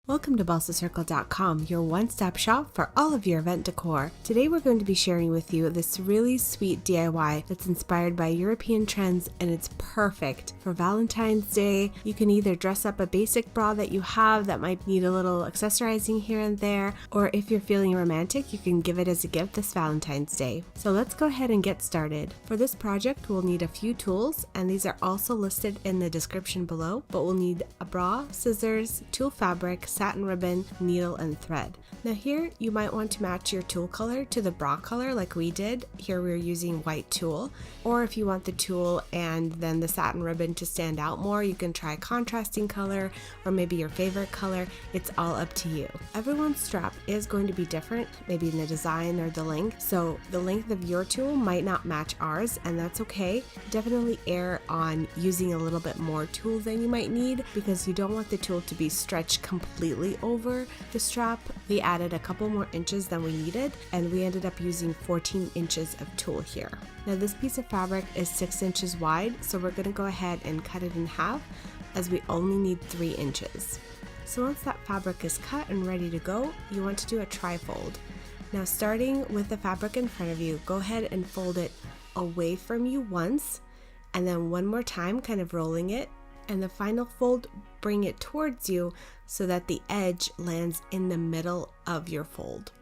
Welcome to BalsaCircle.com, your one-stop shop for all of your event decor. Today we're going to be sharing with you this really sweet DIY that's inspired by European trends, and it's perfect for Valentine's Day. You can either dress up a basic bra that you have that might need a little accessorizing here and there, or if you're feeling romantic, you can give it as a gift this Valentine's Day. So let's go ahead and get started. For this project, we'll need a few tools, and these are also listed in the description below, but we'll need a bra, scissors, tulle fabric, satin ribbon, needle, and thread. Now here you might want to match your tulle color to the bra color like we did. Here we're using white tulle, or if you want the tulle and then the satin ribbon to stand out more, you can try contrasting color or maybe your favorite color. It's all up to you. Everyone's strap is going to be different, maybe in the design or the length, so the length of your tulle might not match ours, and that's okay. Definitely err on using a little bit more tulle than you might need because you don't want the tulle to be stretched completely over the strap. We added a couple more inches than we needed, and we ended up using 14 inches of tulle here. Now this piece of fabric is 6 inches wide, so we're going to go ahead and cut it in half as we only need 3 inches. So once that fabric is cut and ready to go, you want to do a trifold. Now starting with the fabric in front of you, go ahead and fold it away from you once, and then one more time, kind of rolling it, and the final fold, bring it towards you so that the edge lands in the middle of your fold.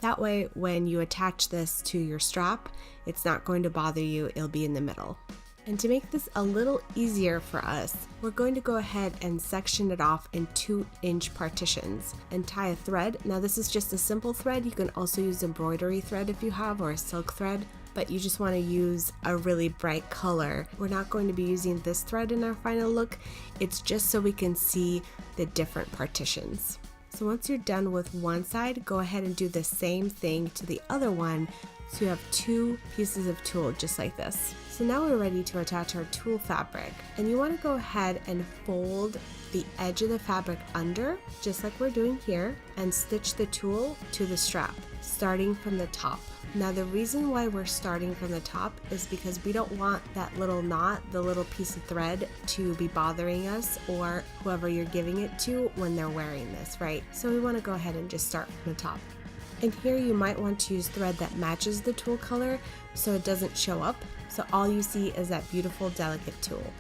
That way, when you attach this to your strap, it's not going to bother you, it'll be in the middle. And to make this a little easier for us, we're going to go ahead and section it off in 2-inch partitions and tie a thread. Now this is just a simple thread. You can also use embroidery thread if you have, or a silk thread, but you just want to use a really bright color. We're not going to be using this thread in our final look. It's just so we can see the different partitions. So once you're done with one side, go ahead and do the same thing to the other one. So you have 2 pieces of tulle just like this. So now we're ready to attach our tulle fabric, and you want to go ahead and fold the edge of the fabric under, just like we're doing here, and stitch the tulle to the strap, starting from the top. Now the reason why we're starting from the top is because we don't want that little knot, the little piece of thread, to be bothering us or whoever you're giving it to when they're wearing this, right? So we want to go ahead and just start from the top. And here you might want to use thread that matches the tulle color so it doesn't show up, so all you see is that beautiful delicate tulle.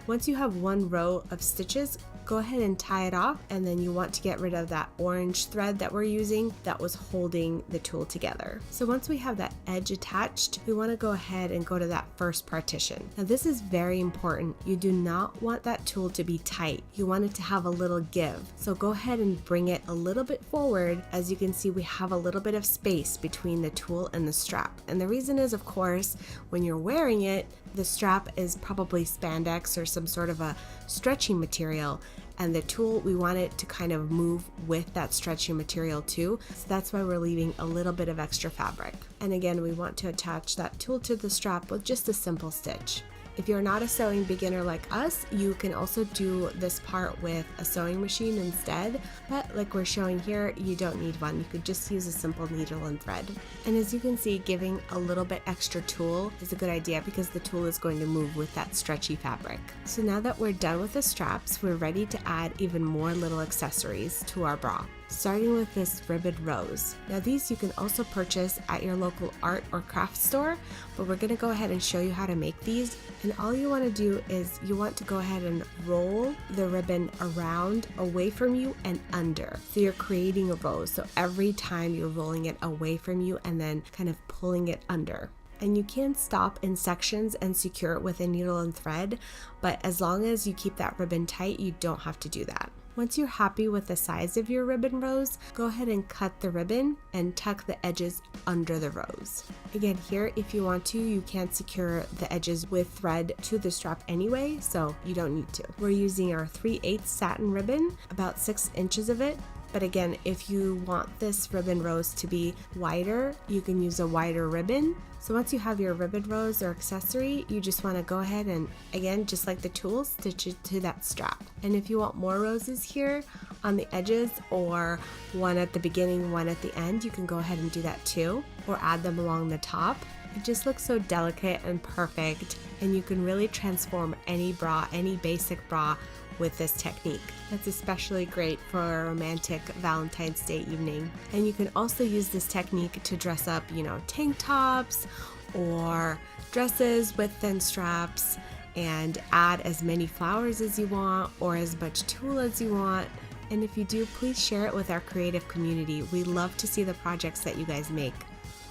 Once you have one row of stitches, go ahead and tie it off, and then you want to get rid of that orange thread that we're using that was holding the tulle together. So once we have that edge attached, we want to go ahead and go to that first partition. Now this is very important. You do not want that tulle to be tight. You want it to have a little give. So go ahead and bring it a little bit forward. As you can see, we have a little bit of space between the tulle and the strap. And the reason is, of course, when you're wearing it, the strap is probably spandex or some sort of a stretchy material, and the tulle, we want it to kind of move with that stretchy material too. So that's why we're leaving a little bit of extra fabric. And again, we want to attach that tulle to the strap with just a simple stitch. If you're not a sewing beginner like us, you can also do this part with a sewing machine instead, but like we're showing here, you don't need one. You could just use a simple needle and thread. And as you can see, giving a little bit extra tulle is a good idea because the tulle is going to move with that stretchy fabric. So now that we're done with the straps, we're ready to add even more little accessories to our bra, starting with this ribbed rose. Now these you can also purchase at your local art or craft store, but we're going to go ahead and show you how to make these. And all you want to do is you want to go ahead and roll the ribbon around, away from you, and under. So you're creating a rose. So every time you're rolling it away from you and then kind of pulling it under. And you can stop in sections and secure it with a needle and thread, but as long as you keep that ribbon tight, you don't have to do that. Once you're happy with the size of your ribbon rose, go ahead and cut the ribbon and tuck the edges under the rose. Again, here, if you want to, you can secure the edges with thread to the strap anyway, so you don't need to. We're using our 3/8 satin ribbon, about 6 inches of it. But again, if you want this ribbon rose to be wider, you can use a wider ribbon. So once you have your ribbon rose or accessory, you just want to go ahead and, again, just like the tulle, stitch it to that strap. And if you want more roses here on the edges, or one at the beginning, one at the end, you can go ahead and do that too, or add them along the top. It just looks so delicate and perfect, and you can really transform any bra, any basic bra, with this technique. That's especially great for a romantic Valentine's Day evening. And you can also use this technique to dress up, tank tops or dresses with thin straps, and add as many flowers as you want or as much tulle as you want. And if you do, please share it with our creative community. We love to see the projects that you guys make.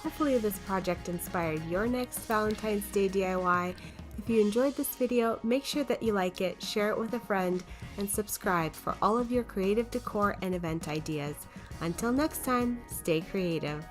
Hopefully this project inspired your next Valentine's Day DIY. If you enjoyed this video, make sure that you like it, share it with a friend, and subscribe for all of your creative decor and event ideas. Until next time, stay creative.